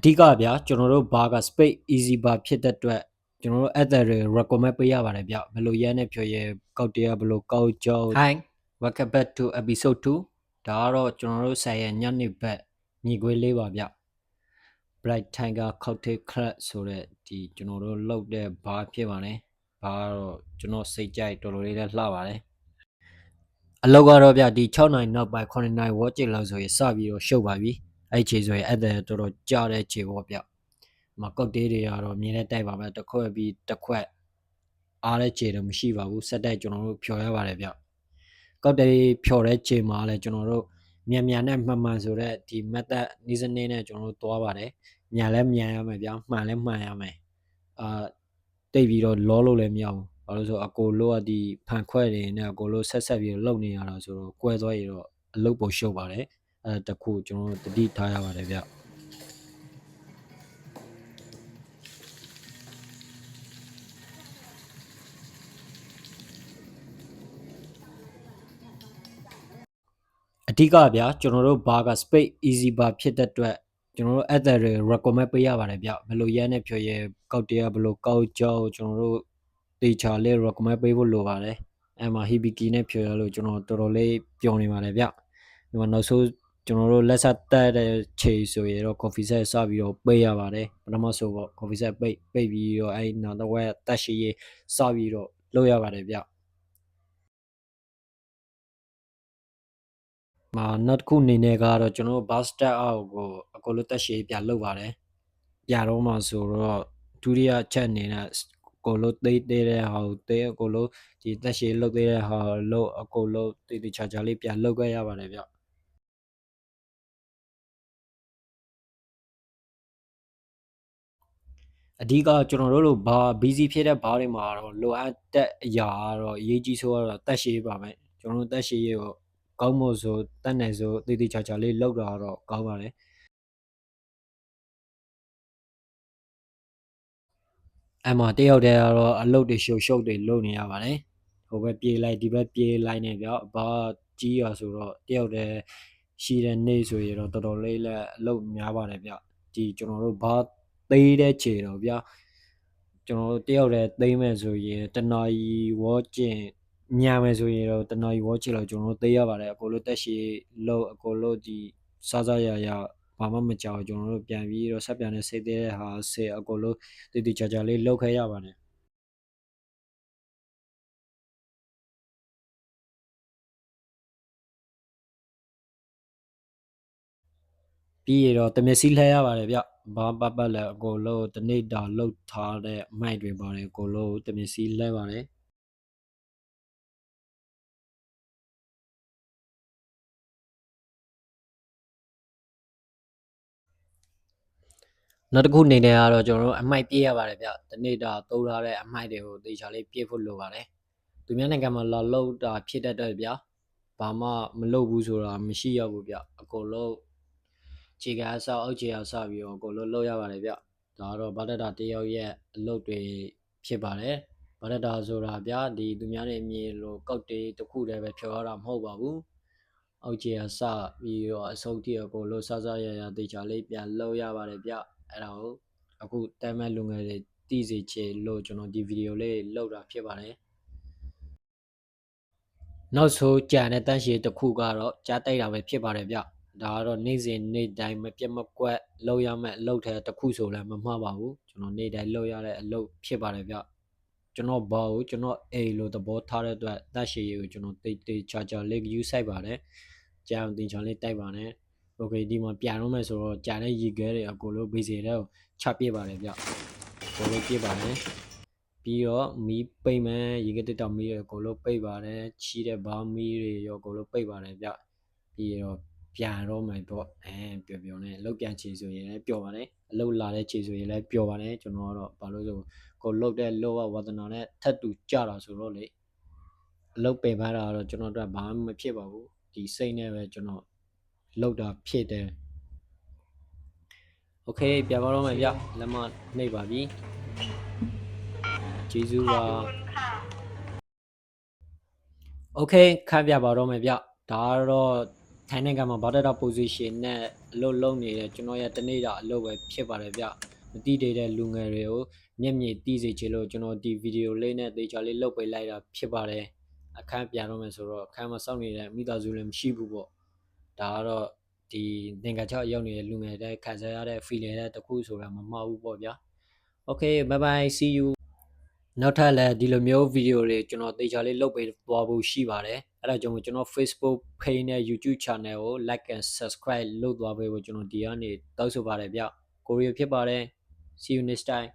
အဓိကဗျာကျွန်တော်တို့ဘာက space easy bar ဖြစ်တဲ့အတွက်ကျွန်တော်တို့ ether တွေ recommend ပေးရပါတယ်ဗျဘယ်လိုရဲနဲ့ဖြေရဲကောက်တရားဘယ်လိုကောက်ကြော Hi welcome back to episode 2ဒါကတော့ကျွန်တော်တို့ဆိုင်ရဲ့ညနေဘက်ညီခွေးလေးပါဗျ Bright Tiger Cocktail Club ဆိုတဲ့ဒီကျွန်တော်တို့လုပ်တဲ့ဘာဖြစ်ပါတယ်ဘာကတော့ကျွန်တော်စိတ်ကြိုက်တော်တော်လေးလည်းလှပါတယ်အလောက်ကတော့ဗျဒီ6နိုင်နောက်ပိုင်း9နိုင် watch လောက်ဆိုရင်စပြီးတော့ရှုပ်ပါပြီအဲ့ခြေဆိုရင်အဲ့ဒါတော်တော်ကြားတဲ့ခြေပေါ့ဗျမကောက်တေးတွေကတော့မြင်တဲ့တိုက်ပါပဲတစ်ခွက်ပြီးတစ်ခွက်အားတဲ့ခြေတော့မရှိပါဘူးဆက်တိုက်ကျွန်တော်တို့ဖြော်ရပါတယ်ဗျကောက်တေးဖြော်တဲ့ခြေမှာလည်းကျွန်တော်တို့မြန်နဲ့မှန်ဆိုတဲ့ဒီ method နည်းစနစ်နဲ့ကျွန်တော်တို့သွားပါတယ်မြန်လဲမြန်ရမယ်ဗျမှန်လဲမှန်ရမယ်တိတ်ပြီးတော့လောလို့လည်းမရဘူးဘာလို့ဆိုအကိုလို့ကဒီဖန်ခွက်တွေနဲ့အကိုလို့ဆက်ပြီးလုံနေရတာဆိုတော့ကွဲသွားရတော့အလုပ်ပုံရှုပ်ပါတယ်အဲတခုကျွန်တော်တို့တတိထားရပါတယ်ဗျအဓိကဗျာကျွန်တော်တို့ဘာက space easy bar ဖြစ်တဲ့အတွက်ကျွန်တော်တို့ ether တွေ recommend ပေးရပါတယ်ဗျဘယ်လိုရဲနဲ့ဖြေရဲကောက်တရားဘယ်လိုကောက်ကြောကျွန်တော်တို့တေချာလေး recommend ပေးဖို့လိုပါတယ်အဲ့မှာ hibiki နဲ့ဖြေရလို့ကျွန်တော်တော်တော်လေးပျော်နေပါတယ်ဗျဒီမှာနောက်ဆုံးကျွန်တော်တို့လက်ဆက်တက်တဲ့ခြေဆိုရင်တော့ coffee set စပြီးတော့ပိတ်ရပါတယ်ပထမဆိုတော့ coffee set ပိတ်ပြီးတော့အဲ့နောက်တော့တက်ရှိရေးစပြီးတော့လုပ်ရပါတယ်ဗျနောက်တစ်ခုအနေနဲ့ကတော့ကျွန်တော် bus step out ကိုအကိုလို့တက်ရှိပြန်လုပ်ပါတယ်ပြတော့မှဆိုတော့ဒုတိယချက်အနေနဲ့ကိုလို့သေးတဲ့ဟာကိုသေးအကိုလို့ဒီတက်ရှိလုပ်သေးတဲ့ဟာလို့အကိုလို့တေချာလေးပြန်လုပ်ခဲ့ရပါတယ်ဗျအဓိကကျွန်တော်တို့လိုဘာ busy ဖြစ်တဲ့ဘားတွေမှာတော့လိုအပ်တဲ့အရာကတော့အရေးကြီးဆိုတော့တက်ရှိပါမယ်ကျွန်တော်တို့တက်ရှိရေးကိုကောင်းမို့ဆိုတက်နေဆိုတေချာလေးလောက်တာတော့ကောင်းပါတယ်အဲ့မှာတယောက်တည်းကတော့အလုပ်တွေရှုပ်တွေလုပ်နေရပါတယ်ဟိုဘက်ပြေးလိုက်ဒီဘက်ပြေးလိုက်နေဗျဘာကြီးရဆိုတော့တယောက်တည်းရှိတဲ့နေ့ဆိုရင်တော့တော်တော်လေးလည်းအလုပ်များပါတယ်ဗျဒီကျွန်တော်တို့ဘာသေးတဲ့ခြေတော့ဗျကျွန်တော်တို့တယောက်တည်းသိမ်းမဲ့ဆိုရင်တနာရီဝေါ်ကျင်ညာမယ်ဆိုရင်တော့တနာရီဝေါ်ကျင်လောက်ကျွန်တော်တို့သိရပါတယ်အကိုလို့တက်ရှိလို့အကိုလို့ဒီစားရဘာမှမကြောက်ကျွန်တော်တို့ပြန်ပြီးတော့ဆက်ပြန်တဲ့စိတ်သေးတဲ့ဟာဆေအကိုလို့တေချာလေးလောက်ခဲ့ရပါတယ်ပြီးရတော့တမျက်စိလှည့်ရပါတယ်ဗျဘာပတ်လဲအကိုလို့တနေ့တာလှုပ်ထားတဲ့အမိုက်တွေပါတယ်အကိုလို့တမျက်စိလှည့်ပါတယ်နောက်တစ်ခုအနေနဲ့ကတော့ကျွန်တော်တို့အမိုက်ပြေးရပါတယ်ဗျတနေ့တာသုံးထားတဲ့အမိုက်တွေကိုတေချာလေးပြေးဖို့လိုပါတယ်သူများနိုင်ငံမှာလာလောက်တာဖြစ်တတ်တယ်ဗျဘာမှမလုပ်ဘူးဆိုတာမရှိရဘူးဗျအကိုလို့ခြေကအဆောက်အောက်ခြေအဆောက်ပြီးတော့အကိုလို့လောက်ရပါတယ်ဗျဒါကတော့ဗတ်တာတယောက်ရဲ့အလုပ်တွေဖြစ်ပါတယ်ဗတ်တာဆိုတာဗျဒီသူများတွေအမြင်လို့ကောက်တေးတစ်ခုတည်းပဲဖြောရတာမဟုတ်ပါဘူးအောက်ခြေအဆောက်ပြီးတော့အစုပ်တီအကိုလို့စရတေချာလေးပြန်လောက်ရပါတယ်ဗျအဲ့ဒါကိုအခုတမ်းမဲ့လူငယ်တွေတည်စီချေလို့ကျွန်တော်ဒီဗီဒီယိုလေးလောက်တာဖြစ်ပါတယ်နောက်ဆိုကြံတဲ့တန်းရှည်တစ်ခုကတော့ကြားတိုက်တာပဲဖြစ်ပါတယ်ဗျဒါကတော့နေ့စဉ်နေ့တိုင်းမပြတ်မကွက်လောက်ရမဲ့အလုပ်ထဲတစ်ခုဆိုလည်းမမှားပါဘူးကျွန်တော်နေ့တိုင်းလောက်ရတဲ့အလုပ်ဖြစ်ပါတယ်ဗျကျွန်တော်ဘာကိုကျွန်တော်အိမ်လို့သဘောထားတဲ့အတွက်တန်းရှည်ရေးကိုကျွန်တော်တေချာလေးယူဆိုင်ပါတယ်ကြံတင်ချာလေးတိုက်ပါနဲ့โอเคဒီမှာပြန်တော့မယ်ဆိုတော့ကြံတဲ့ရေခဲတွေအကိုလို့ဘေးစီတဲ့ကိုချပြစ်ပါတယ်ဗျကိုလို့ပြစ်ပါတယ်ပြီးတော့မီးပိတ်မယ်ရေကတက်တောင်မီးရကိုလို့ပိတ်ပါတယ်ချီးတဲ့ဘာမီးတွေရောကိုလို့ပိတ်ပါတယ်ဗျပြီးတော့ပြန်တော့မယ်ပေါ့ပျော်နဲ့အလုပ်ပြန်ချီဆိုရင်လည်းပျော်ပါတယ်အလုပ်လာတဲ့ချီဆိုရင်လည်းပျော်ပါတယ်ကျွန်တော်ကတော့ဘာလို့ဆိုကိုလုတ်တဲ့လောကဝါသနာနဲ့ထပ်တူကြတာဆိုတော့လေအလုပ်ပင်ပန်းတာတော့ကျွန်တော်တို့ဘာမှမဖြစ်ပါဘူးဒီစိတ်နဲ့ပဲကျွန်တော်လုတ်တာဖြစ်တယ်โอเคပြန်ပါတော့မယ်ဗျလက်မနှိပ်ပါပြီကျေးဇူးပါโอเคခန့်ပြပါတော့မယ်ဗျဒါကတော့ ထိုင်းနိုင်ငံမှာဘာတက်တာ position နဲ့အလုပ်လုပ်နေတဲ့ကျွန်တော်ရဲ့တနေ့တာအလုပ်ပဲဖြစ်ပါတယ်ဗျမသိသေးတဲ့လူငယ်တွေကိုမျက်မြင်သိစေချင်လို့ကျွန်တော်ဒီဗီဒီယိုလေးနဲ့သေချာလေးလုပ်ပေးလိုက်တာဖြစ်ပါတယ်အခန်းပြန်တော့မယ်ဆိုတော့အခန်းမှာစောင့်နေတဲ့မိသားစုလည်းမရှိဘူးပေါ့ဒါကတော့ဒီနိုင်ငံခြားရောက်နေတဲ့လူငယ်တွေခံစားရတဲ့ feeling တဲ့တခုဆိုတာမမှားဘူးပေါ့ဗျာ Okay bye bye see you နောက်ထပ်လည်းဒီလိုမျိုးဗီဒီယိုတွေကျွန်တော်သေချာလေးလုပ်ပေးသွားဖို့ရှိပါတယ်အဲ့ဒါကြောင့်ကျွန်တော် Facebook page နဲ့ YouTube channel ကို like and subscribe လုပ်သွားပေးဖို့ကျွန်တော်ဒီကနေတောက်ဆိုပါတယ်ဗျကိုရီဖြစ်ပါတယ် see you next time